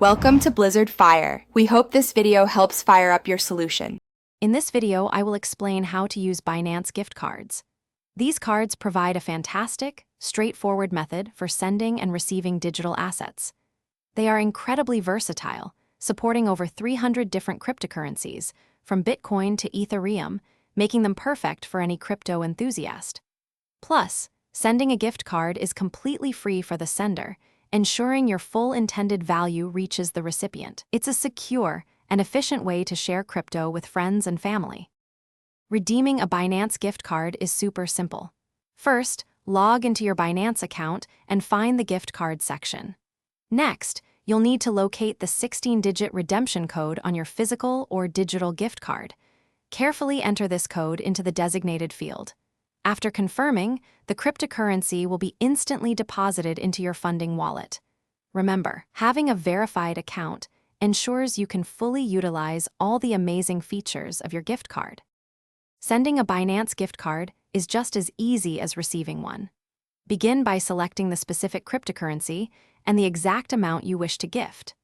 Welcome to Blizzard Fire. We hope this video helps fire up your solution. In this video, I will explain how to use Binance gift cards. These cards provide a fantastic, straightforward method for sending and receiving digital assets. They are incredibly versatile, supporting over 300 different cryptocurrencies, from Bitcoin to Ethereum, making them perfect for any crypto enthusiast. Plus, sending a gift card is completely free for the sender, ensuring your full intended value reaches the recipient. It's a secure and efficient way to share crypto with friends and family. Redeeming a Binance gift card is super simple. First, log into your Binance account and find the gift card section. Next, you'll need to locate the 16-digit redemption code on your physical or digital gift card. Carefully enter this code into the designated field. After confirming, the cryptocurrency will be instantly deposited into your funding wallet. Remember, having a verified account ensures you can fully utilize all the amazing features of your gift card. Sending a Binance gift card is just as easy as receiving one. Begin by selecting the specific cryptocurrency and the exact amount you wish to gift.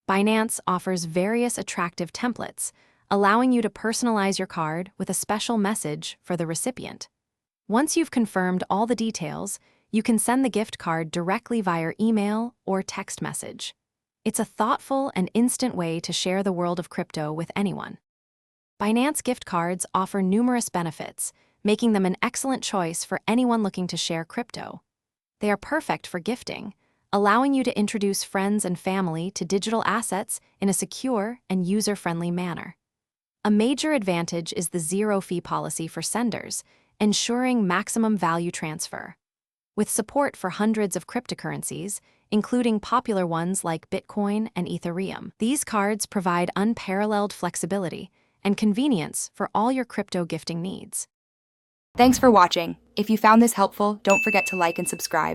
Binance offers various attractive templates, allowing you to personalize your card with a special message for the recipient. Once you've confirmed all the details, you can send the gift card directly via email or text message. It's a thoughtful and instant way to share the world of crypto with anyone. Binance gift cards offer numerous benefits, making them an excellent choice for anyone looking to share crypto. They are perfect for gifting, allowing you to introduce friends and family to digital assets in a secure and user-friendly manner. A major advantage is the zero-fee policy for senders, ensuring maximum value transfer. With support for hundreds of cryptocurrencies, including popular ones like Bitcoin and Ethereum, these cards provide unparalleled flexibility and convenience for all your crypto gifting needs. Thanks for watching. If you found this helpful, don't forget to like and subscribe.